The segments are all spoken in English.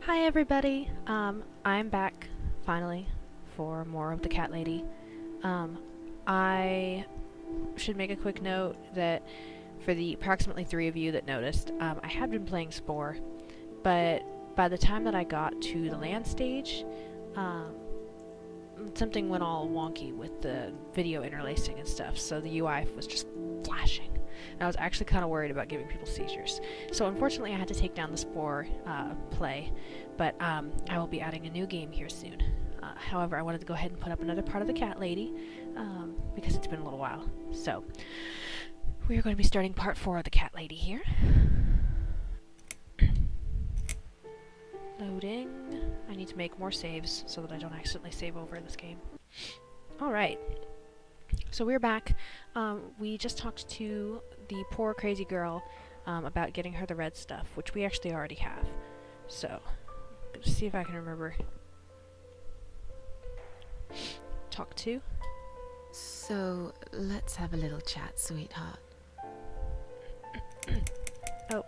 Hi everybody. I'm back finally for more of the Cat Lady. I should make a quick note that for the approximately 3 of you that noticed, I had been playing Spore, but by the time that I got to the land stage, um, something went all wonky with the video interlacing and stuff, so the UI was just flashing. And I was actually kind of worried about giving people seizures. So unfortunately I had to take down the Spore play, but I will be adding a new game here soon. However, I wanted to go ahead and put up another part of the Cat Lady, because it's been a little while. So, we are going to be starting part 4 of the Cat Lady here. Loading. I need to make more saves so that I don't accidentally save over in this game. Alright. So we're back. We just talked to the poor crazy girl about getting her the red stuff, which we actually already have. So, I'm going to see if I can remember. Talk to. So, let's have a little chat, sweetheart. Oh.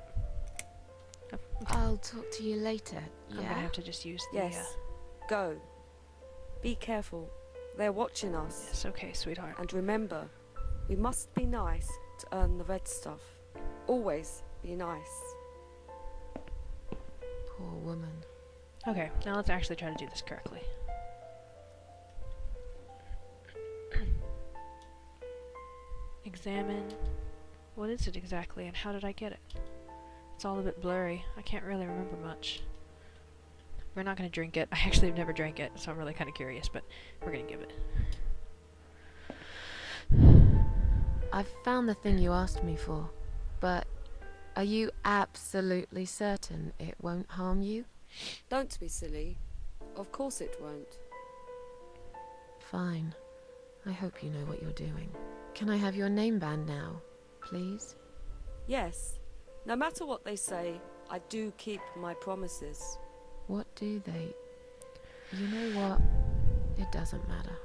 I'll talk to you later, yeah? I'm gonna have to just use the... Yes. Go. Be careful. They're watching us. Yes, okay, sweetheart. And remember, we must be nice to earn the red stuff. Always be nice. Poor woman. Okay, now let's actually try to do this correctly. Examine. What is it exactly, and how did I get it? It's all a bit blurry. I can't really remember much. We're not going to drink it. I actually have never drank it, so I'm really kind of curious, but we're going to give it. I've found the thing you asked me for, but are you absolutely certain it won't harm you? Don't be silly. Of course it won't. Fine. I hope you know what you're doing. Can I have your name band now, please? Yes. No matter what they say, I do keep my promises. What do they... You know what? It doesn't matter.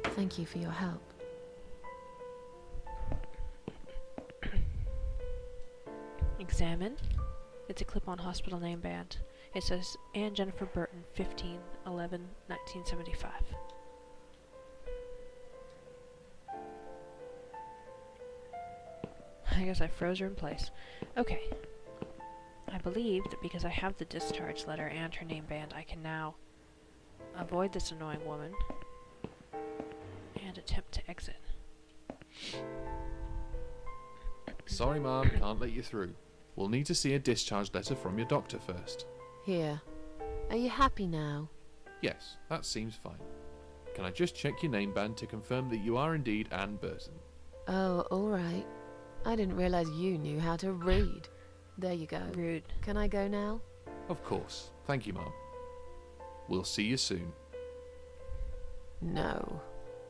Thank you for your help. Examine. It's a clip-on hospital name band. It says Anne Jennifer Burton, 15/11/1975. I guess I froze her in place. Okay. I believe that because I have the discharge letter and her name band, I can now avoid this annoying woman and attempt to exit. Sorry, Mom, can't let you through. We'll need to see a discharge letter from your doctor first. Here. Are you happy now? Yes, that seems fine. Can I just check your name band to confirm that you are indeed Anne Burton? Oh, alright. I didn't realize you knew how to read. There you go. Rude. Can I go now? Of course. Thank you, Mom. We'll see you soon. No,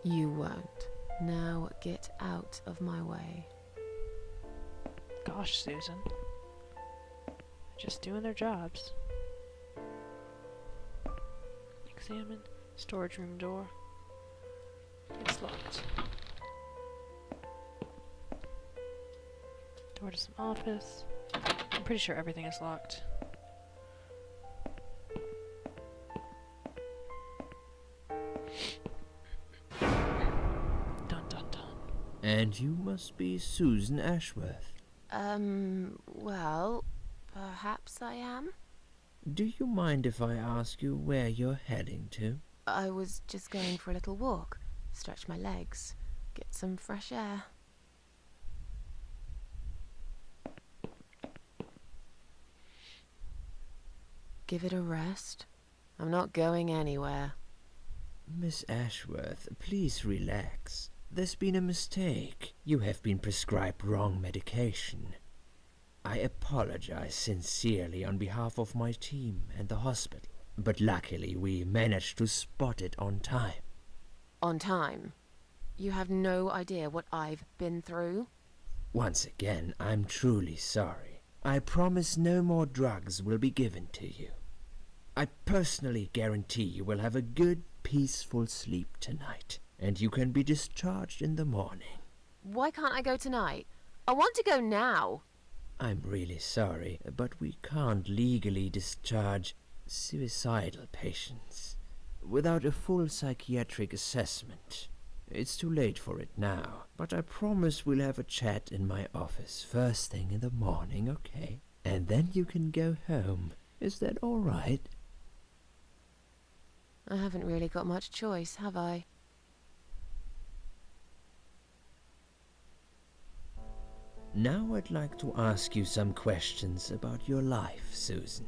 you won't. Now get out of my way. Gosh, Susan. Just doing their jobs. Examine. Storage room door. It's locked. Door to some office. I'm pretty sure everything is locked. Dun dun dun. And you must be Susan Ashworth. Well, perhaps I am? Do you mind if I ask you where you're heading to? I was just going for a little walk, stretch my legs, get some fresh air. Give it a rest. I'm not going anywhere. Miss Ashworth, please relax. There's been a mistake. You have been prescribed wrong medication. I apologize sincerely on behalf of my team and the hospital, but luckily we managed to spot it on time. On time? You have no idea what I've been through? Once again, I'm truly sorry. I promise no more drugs will be given to you. I personally guarantee you will have a good, peaceful sleep tonight, and you can be discharged in the morning. Why can't I go tonight? I want to go now. I'm really sorry, but we can't legally discharge suicidal patients without a full psychiatric assessment. It's too late for it now, but I promise we'll have a chat in my office first thing in the morning, okay? And then you can go home. Is that all right? I haven't really got much choice, have I? Now I'd like to ask you some questions about your life, Susan.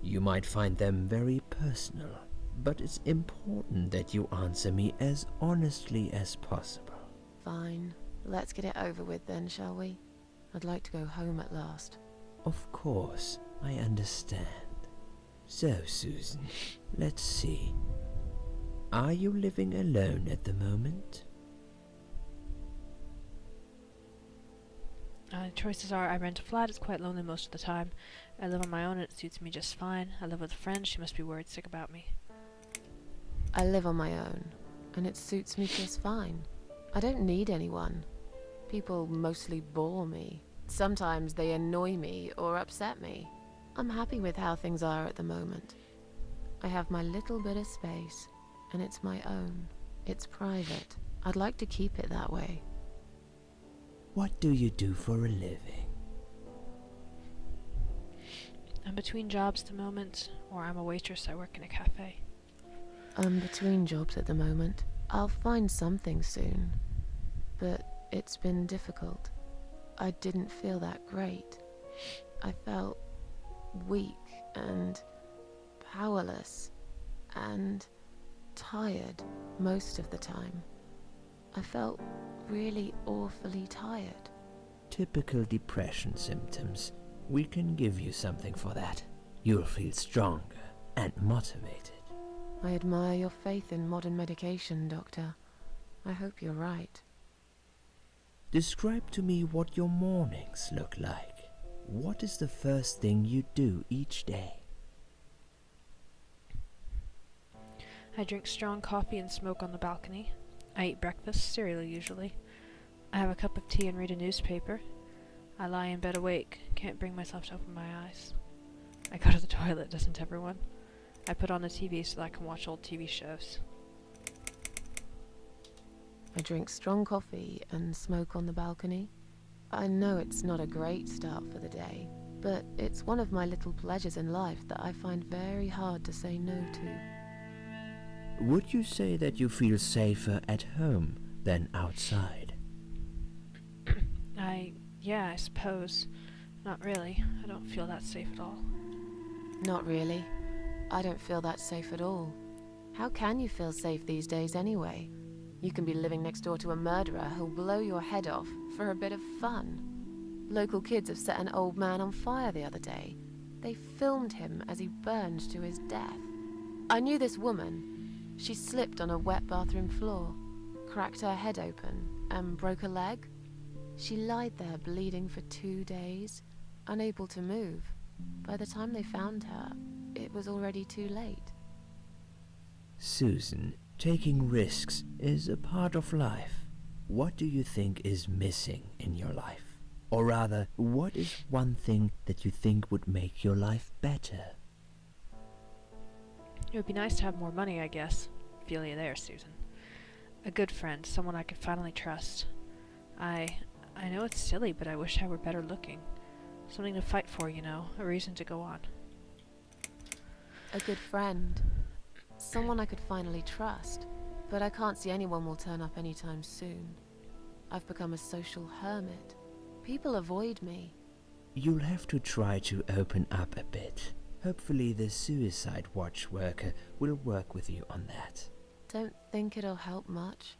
You might find them very personal, but it's important that you answer me as honestly as possible. Fine. Let's get it over with then, shall we? I'd like to go home at last. Of course, I understand. So, Susan, let's see. Are you living alone at the moment? Choices are I rent a flat, it's quite lonely most of the time. I live on my own and it suits me just fine. I live with a friend, she must be worried sick about me. I live on my own, and it suits me just fine. I don't need anyone. People mostly bore me. Sometimes they annoy me or upset me. I'm happy with how things are at the moment. I have my little bit of space, and it's my own. It's private. I'd like to keep it that way. What do you do for a living? I'm between jobs at the moment, or I'm a waitress, I work in a cafe. I'm between jobs at the moment. I'll find something soon. But it's been difficult. I didn't feel that great. I felt weak and powerless and tired most of the time. I felt really awfully tired. Typical depression symptoms. We can give you something for that. You'll feel stronger and motivated. I admire your faith in modern medication, Doctor. I hope you're right. Describe to me what your mornings look like. What is the first thing you do each day? I drink strong coffee and smoke on the balcony. I eat breakfast, cereal usually. I have a cup of tea and read a newspaper. I lie in bed awake, can't bring myself to open my eyes. I go to the toilet, doesn't everyone? I put on the TV so that I can watch old TV shows. I drink strong coffee and smoke on the balcony. I know it's not a great start for the day, but it's one of my little pleasures in life that I find very hard to say no to. Would you say that you feel safer at home than outside? Yeah, I suppose. Not really. I don't feel that safe at all. Not really. I don't feel that safe at all. How can you feel safe these days anyway? You can be living next door to a murderer who'll blow your head off for a bit of fun. Local kids have set an old man on fire the other day. They filmed him as he burned to his death. I knew this woman. She slipped on a wet bathroom floor, cracked her head open, and broke a leg. She lied there bleeding for 2 days, unable to move. By the time they found her, it was already too late. Susan, taking risks is a part of life. What do you think is missing in your life? Or rather, what is one thing that you think would make your life better? It would be nice to have more money, I guess. Feel you there, Susan. A good friend, someone I could finally trust. I know it's silly, but I wish I were better looking. Something to fight for, you know, a reason to go on. A good friend. Someone I could finally trust. But I can't see anyone will turn up anytime soon. I've become a social hermit. People avoid me. You'll have to try to open up a bit. Hopefully the suicide watch worker will work with you on that. Don't think it'll help much.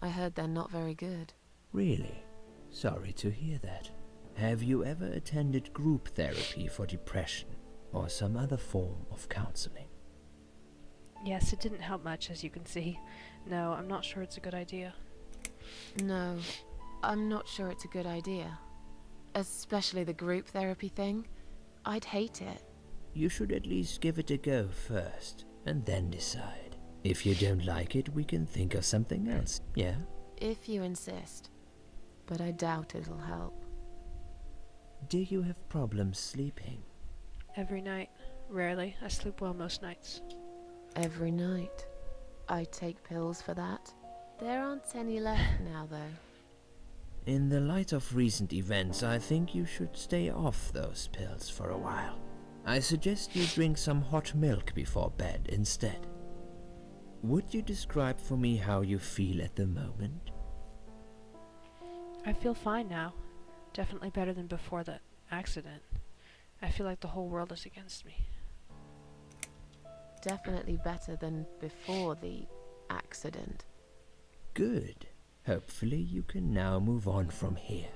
I heard they're not very good. Really? Sorry to hear that. Have you ever attended group therapy for depression or some other form of counseling? Yes, it didn't help much, as you can see. No, I'm not sure it's a good idea. No, I'm not sure it's a good idea. Especially the group therapy thing. I'd hate it. You should at least give it a go first, and then decide. If you don't like it, we can think of something else, yeah? If you insist. But I doubt it'll help. Do you have problems sleeping? Every night. Rarely. I sleep well most nights. Every night. I take pills for that. There aren't any left now, though. In the light of recent events, I think you should stay off those pills for a while. I suggest you drink some hot milk before bed instead. Would you describe for me how you feel at the moment? I feel fine now. Definitely better than before the accident. I feel like the whole world is against me. Definitely better than before the accident. Good. Hopefully you can now move on from here.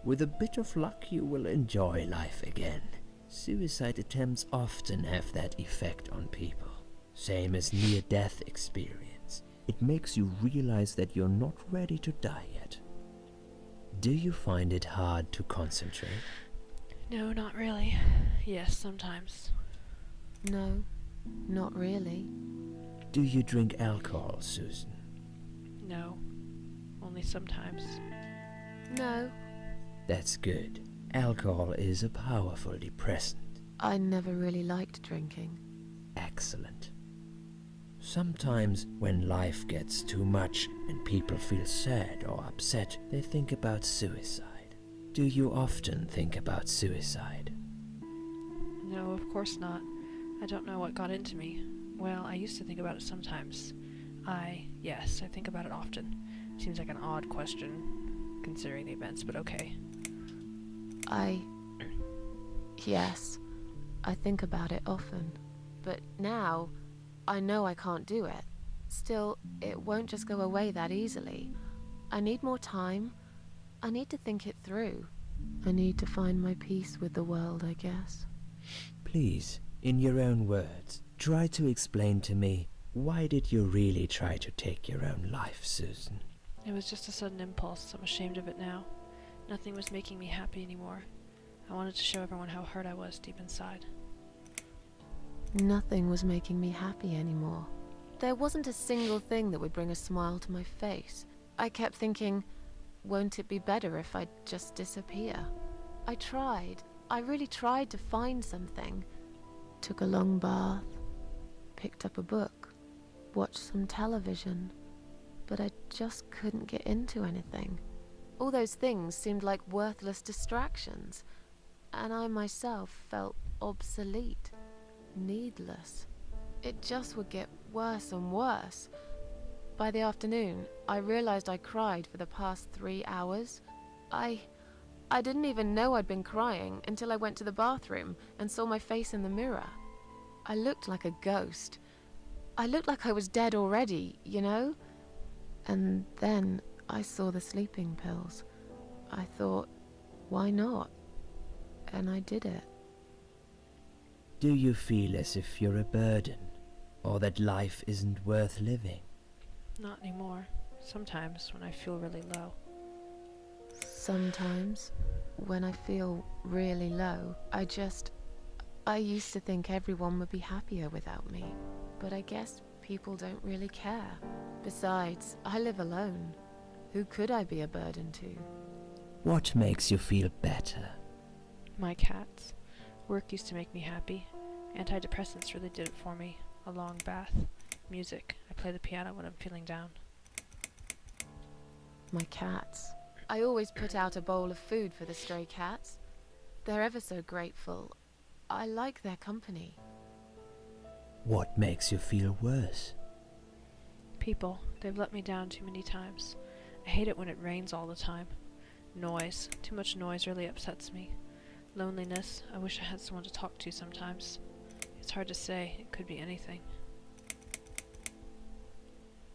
With a bit of luck you will enjoy life again. Suicide attempts often have that effect on people. Same as near-death experience. It makes you realize that you're not ready to die yet. Do you find it hard to concentrate? No, not really. Yes, sometimes. No, not really. Do you drink alcohol, Susan? No. Only sometimes. No, That's good. Alcohol is a powerful depressant. I never really liked drinking. Excellent. Sometimes when life gets too much and people feel sad or upset, they think about suicide. Do you often think about suicide? No, of course not. I don't know what got into me. Well, I used to think about it sometimes. Yes, I think about it often. Seems like an odd question, considering the events, but okay. Yes, I think about it often. But now, I know I can't do it. Still, it won't just go away that easily. I need more time. I need to think it through. I need to find my peace with the world, I guess. Please, in your own words, try to explain to me, why did you really try to take your own life, Susan? It was just a sudden impulse. I'm ashamed of it now. Nothing was making me happy anymore. I wanted to show everyone how hurt I was deep inside. Nothing was making me happy anymore. There wasn't a single thing that would bring a smile to my face. I kept thinking, won't it be better if I just disappear? I tried. I really tried to find something. Took a long bath, picked up a book, watched some television, but I just couldn't get into anything. All those things seemed like worthless distractions, and I myself felt obsolete, needless. It just would get worse and worse. By the afternoon, I realized I cried for the past 3 hours. I didn't even know I'd been crying until I went to the bathroom and saw my face in the mirror. I looked like a ghost. I looked like I was dead already, you know? And then I saw the sleeping pills. I thought, why not? And I did it. Do you feel as if you're a burden, or that life isn't worth living? Not anymore. Sometimes, when I feel really low. Sometimes, when I feel really low, I used to think everyone would be happier without me. But I guess people don't really care. Besides, I live alone. Who could I be a burden to? What makes you feel better? My cats. Work used to make me happy. Antidepressants really did it for me. A long bath. Music. I play the piano when I'm feeling down. My cats. I always put out a bowl of food for the stray cats. They're ever so grateful. I like their company. What makes you feel worse? People. They've let me down too many times. I hate it when it rains all the time. Noise. Too much noise really upsets me. Loneliness. I wish I had someone to talk to sometimes. It's hard to say. It could be anything.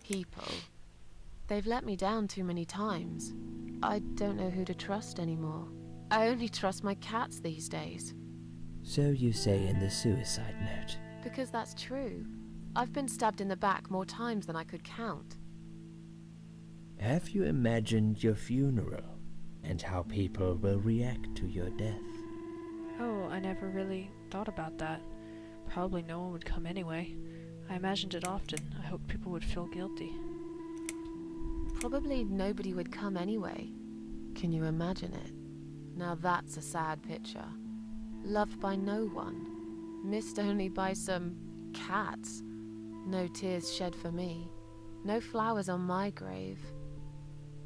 People. They've let me down too many times. I don't know who to trust anymore. I only trust my cats these days. So you say in the suicide note. Because that's true. I've been stabbed in the back more times than I could count. Have you imagined your funeral and how people will react to your death? Oh, I never really thought about that. Probably no one would come anyway. I imagined it often. I hoped people would feel guilty. Probably nobody would come anyway. Can you imagine it? Now that's a sad picture. Loved by no one. Missed only by some cats. No tears shed for me. No flowers on my grave.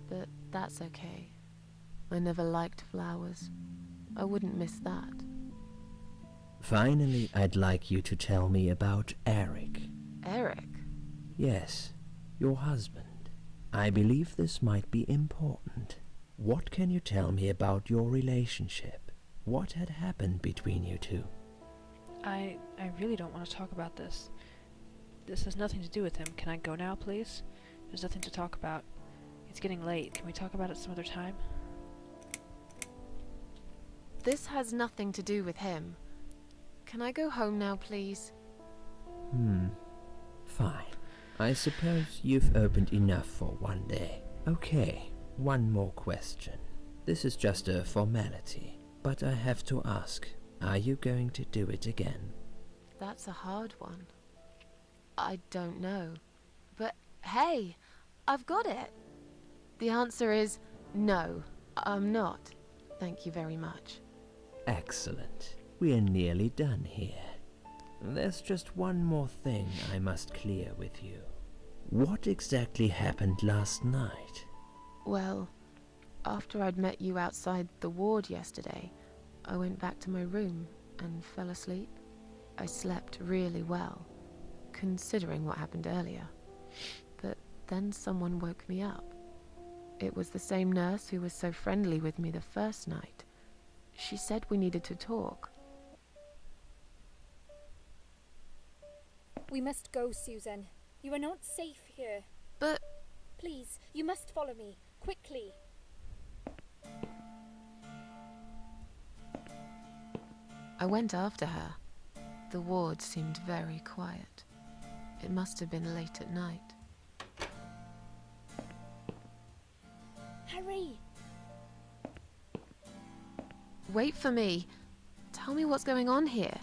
But that's okay. I never liked flowers. I wouldn't miss that. Finally, I'd like you to tell me about Eric. Eric? Yes, your husband. I believe this might be important. What can you tell me about your relationship? What had happened between you two? I really don't want to talk about this. This has nothing to do with him. Can I go now, please? There's nothing to talk about. It's getting late. Can we talk about it some other time? This has nothing to do with him. Can I go home now, please? Fine. I suppose you've opened enough for one day. Okay, one more question. This is just a formality, but I have to ask, are you going to do it again? That's a hard one. I don't know. But hey, I've got it. The answer is no, I'm not. Thank you very much. Excellent. We're nearly done here. There's just one more thing I must clear with you. What exactly happened last night? Well, after I'd met you outside the ward yesterday, I went back to my room and fell asleep. I slept really well, considering what happened earlier. But then someone woke me up. It was the same nurse who was so friendly with me the first night. She said we needed to talk. We must go, Susan. You are not safe here. But Please, you must follow me. Quickly. I went after her. The ward seemed very quiet. It must have been late at night. Hurry! Wait for me. Tell me what's going on here.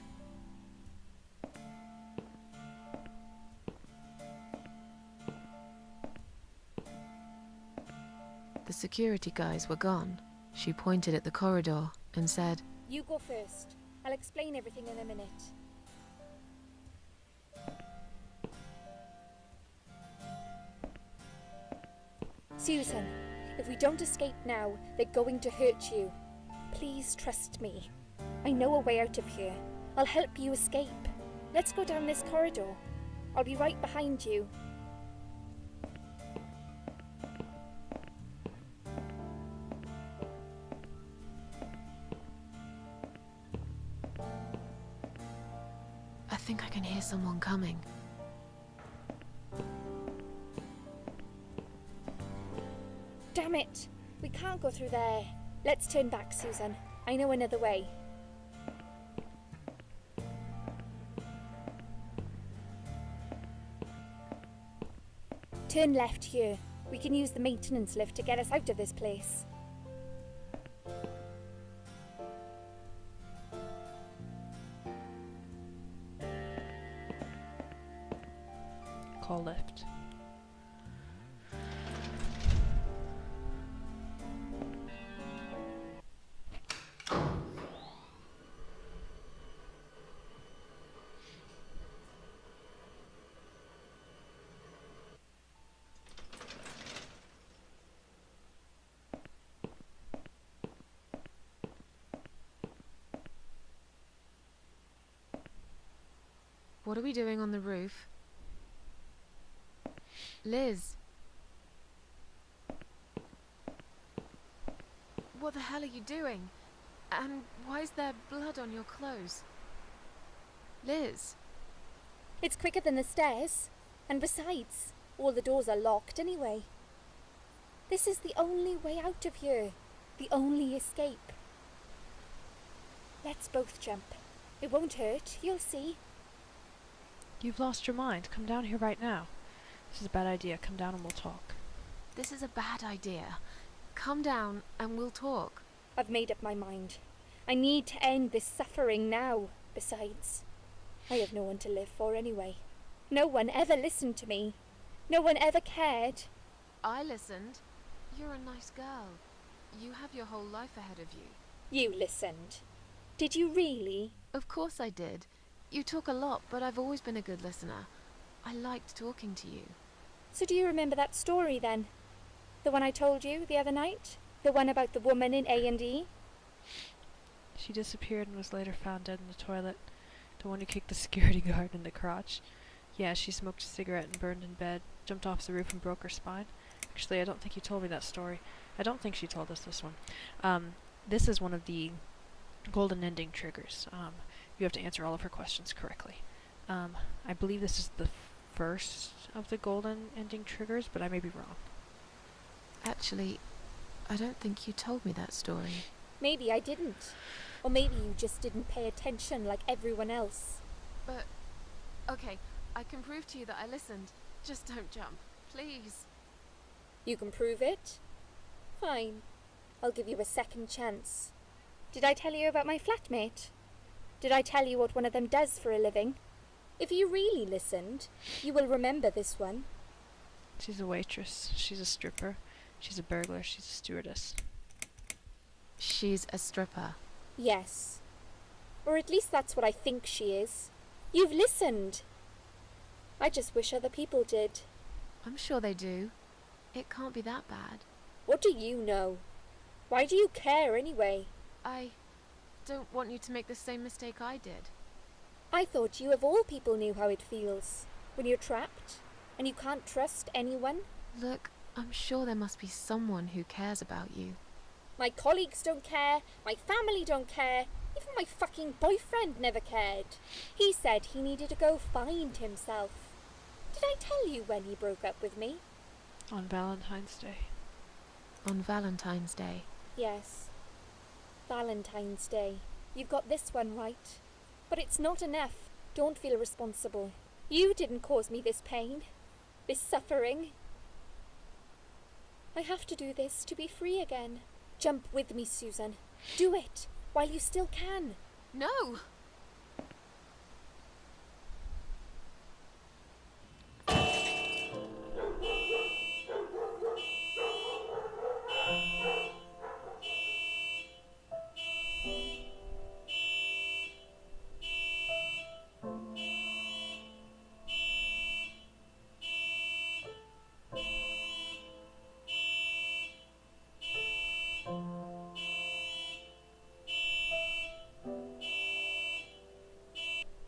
The security guys were gone. She pointed at the corridor and said, You go first. I'll explain everything in a minute. Susan, if we don't escape now, they're going to hurt you. Please trust me. I know a way out of here. I'll help you escape. Let's go down this corridor. I'll be right behind you. I think I can hear someone coming. Damn it! We can't go through there. Let's turn back, Susan. I know another way. Turn left here. We can use the maintenance lift to get us out of this place. Call lift. What are we doing on the roof? Liz. What the hell are you doing? And why is there blood on your clothes? Liz. It's quicker than the stairs. And besides, all the doors are locked anyway. This is the only way out of here. The only escape. Let's both jump. It won't hurt, you'll see. You've lost your mind. Come down here right now. This is a bad idea. Come down and we'll talk. This is a bad idea. Come down and we'll talk. I've made up my mind. I need to end this suffering now. Besides, I have no one to live for anyway. No one ever listened to me. No one ever cared. I listened. You're a nice girl. You have your whole life ahead of you. You listened. Did you really? Of course I did. You talk a lot, but I've always been a good listener. I liked talking to you. So do you remember that story then? The one I told you the other night? The one about the woman in A&E? She disappeared and was later found dead in the toilet. The one who kicked the security guard in the crotch. Yeah, she smoked a cigarette and burned in bed, jumped off the roof and broke her spine. Actually, I don't think you told me that story. I don't think she told us this one. This is one of the golden ending triggers. You have to answer all of her questions correctly. I believe this is the first of the golden ending triggers, but I may be wrong. Actually, I don't think you told me that story. Maybe I didn't. Or maybe you just didn't pay attention like everyone else. But, okay, I can prove to you that I listened. Just don't jump, please. You can prove it? Fine. I'll give you a second chance. Did I tell you about my flatmate? Did I tell you what one of them does for a living? If you really listened, you will remember this one. She's a waitress. She's a stripper. She's a burglar. She's a stewardess. She's a stripper. Yes. Or at least that's what I think she is. You've listened. I just wish other people did. I'm sure they do. It can't be that bad. What do you know? Why do you care anyway? I don't want you to make the same mistake I did. I thought you of all people knew how it feels. When you're trapped, and you can't trust anyone. Look, I'm sure there must be someone who cares about you. My colleagues don't care, my family don't care, even my fucking boyfriend never cared. He said he needed to go find himself. Did I tell you when he broke up with me? On Valentine's Day. On Valentine's Day. Yes. Valentine's Day. You've got this one right. But it's not enough. Don't feel responsible. You didn't cause me this pain. This suffering. I have to do this to be free again. Jump with me, Susan. Do it, while you still can. No!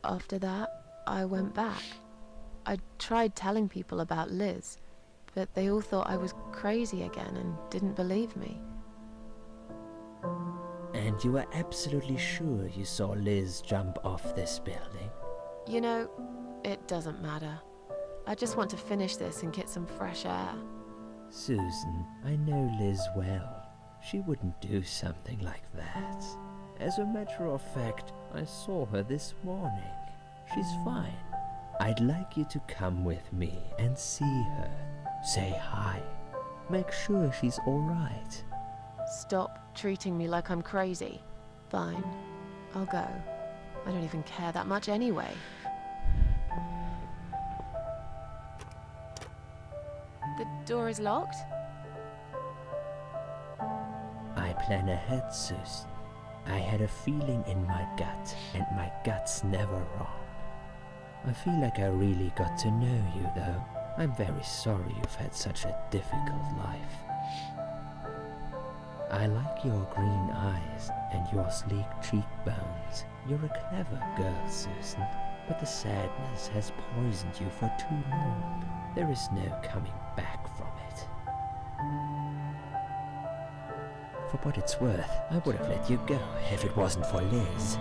After that, I went back. I tried telling people about Liz, but they all thought I was crazy again and didn't believe me. And you were absolutely sure you saw Liz jump off this building? You know, it doesn't matter. I just want to finish this and get some fresh air. Susan, I know Liz well. She wouldn't do something like that. As a matter of fact, I saw her this morning. She's fine. I'd like you to come with me and see her. Say hi. Make sure she's all right. Stop treating me like I'm crazy. Fine, I'll go. I don't even care that much anyway. The door is locked? I plan ahead, Susan. I had a feeling in my gut, and my gut's never wrong. I feel like I really got to know you, though. I'm very sorry you've had such a difficult life. I like your green eyes and your sleek cheekbones. You're a clever girl, Susan, but the sadness has poisoned you for too long. There is no coming back from it. For what it's worth, I would have let you go if it wasn't for Liz.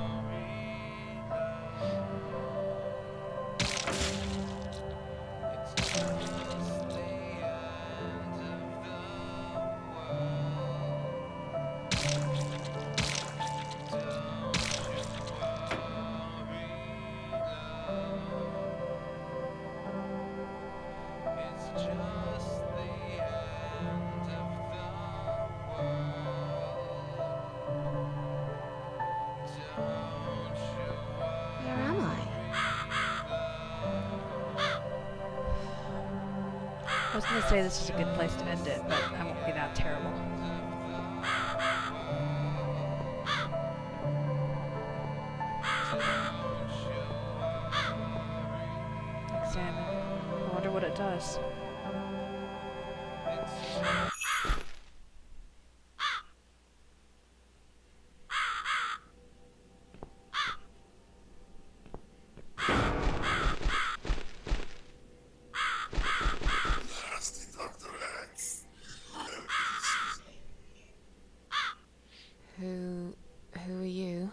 Where am I? I was going to say this is a good place to end it, but I won't be that terrible. it does. Nasty Dr. X. Who are you?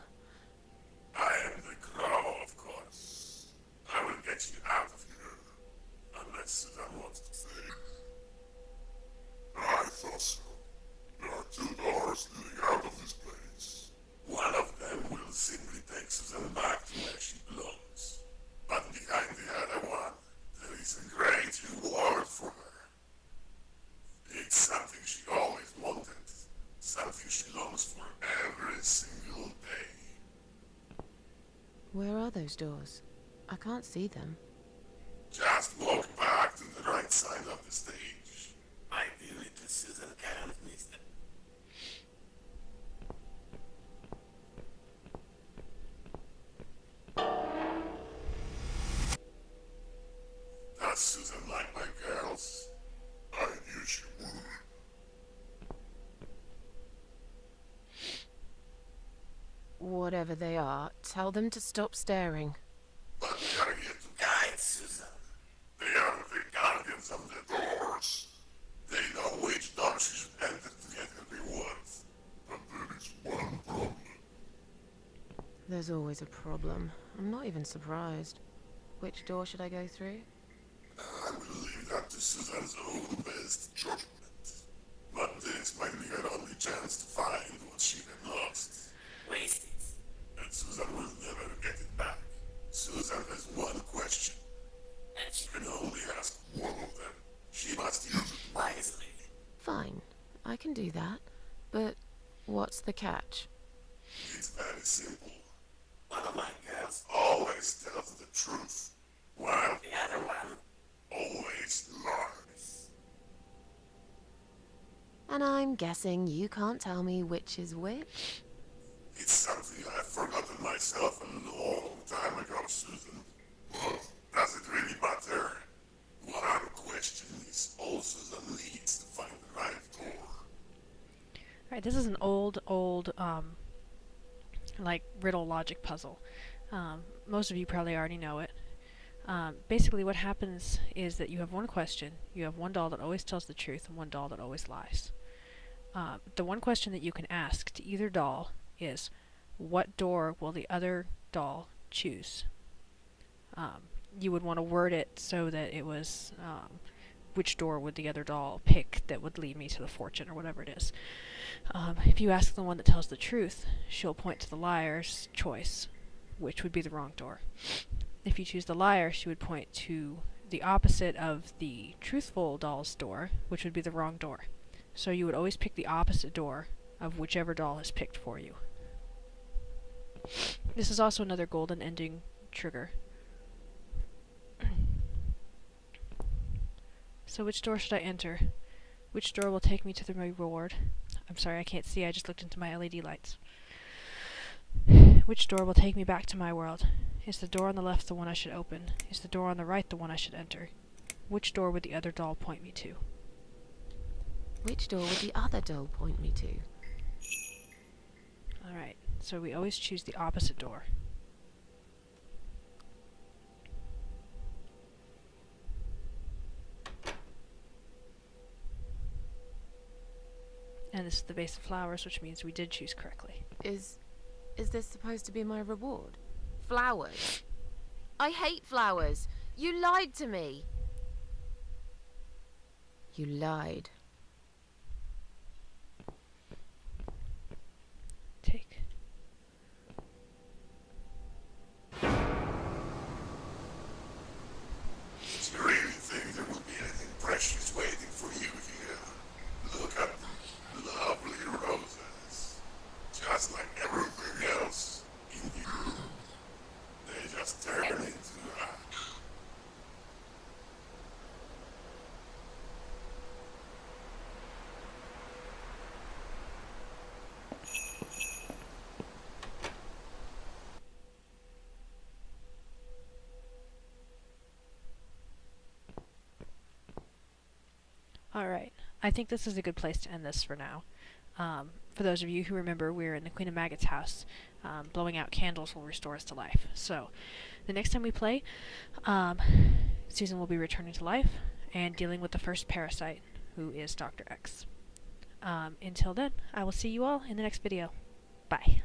I am the Crow, of course. I will get you out of here. Unless Susan wants to stay. I thought so. There are two doors leading out of this place. One of them will simply take Susan back to where she belongs. But behind the other one, there is a great reward for her. It's something she always wanted. Something she longs for every single day. Where are those doors? I can't see them. Just walk back to the right side of the stage. Ideally, the Susan can't miss them. Does Susan like my girls? I knew she would. Whatever they are, tell them to stop staring. But they are here to guide Susan. They are the guardians of the doors. They know which door she should enter to get her rewards. But there is one problem. There's always a problem. I'm not even surprised. Which door should I go through? I will leave that to Susan's own best judgment. But this might be her only chance to find what she had lost. Waste it. And Susan will never get it back. Susan has one question. And she can only ask one of them. She must use it wisely. Fine, I can do that. But what's the catch? It's very simple. One of my girls always tells the truth, while the other one always lies. And I'm guessing you can't tell me which is which? It's something I've forgotten myself a long time ago, Susan. But does it really matter? One question is all Susan needs to find the right door. Alright, this is an old, like, riddle logic puzzle. Most of you probably already know it. Basically what happens is that you have one question, you have one doll that always tells the truth, and one doll that always lies. The one question that you can ask to either doll is, what door will the other doll choose? You would want to word it so that it was, which door would the other doll pick that would lead me to the fortune, or whatever it is. If you ask the one that tells the truth, she'll point to the liar's choice, which would be the wrong door. If you choose the liar, she would point to the opposite of the truthful doll's door, which would be the wrong door. So you would always pick the opposite door of whichever doll is picked for you. This is also another golden ending trigger. So which door should I enter? Which door will take me to the reward? I'm sorry, I can't see, I just looked into my LED lights. Which door will take me back to my world? Is the door on the left the one I should open? Is the door on the right the one I should enter? Which door would the other doll point me to? Which door would the other doll point me to? Alright, so we always choose the opposite door. And this is the vase of flowers, which means we did choose correctly. Is this supposed to be my reward? Flowers? I hate flowers! You lied to me! You lied. Take. Do you really think there will be anything precious waiting for you here? Look at the lovely roses. Just like everything else in you. They just turn into ash. Alright, I think this is a good place to end this for now. For those of you who remember, we're in the Queen of Maggots' house. Blowing out candles will restore us to life. So, the next time we play, Susan will be returning to life and dealing with the first parasite, who is Dr. X. Until then, I will see you all in the next video. Bye.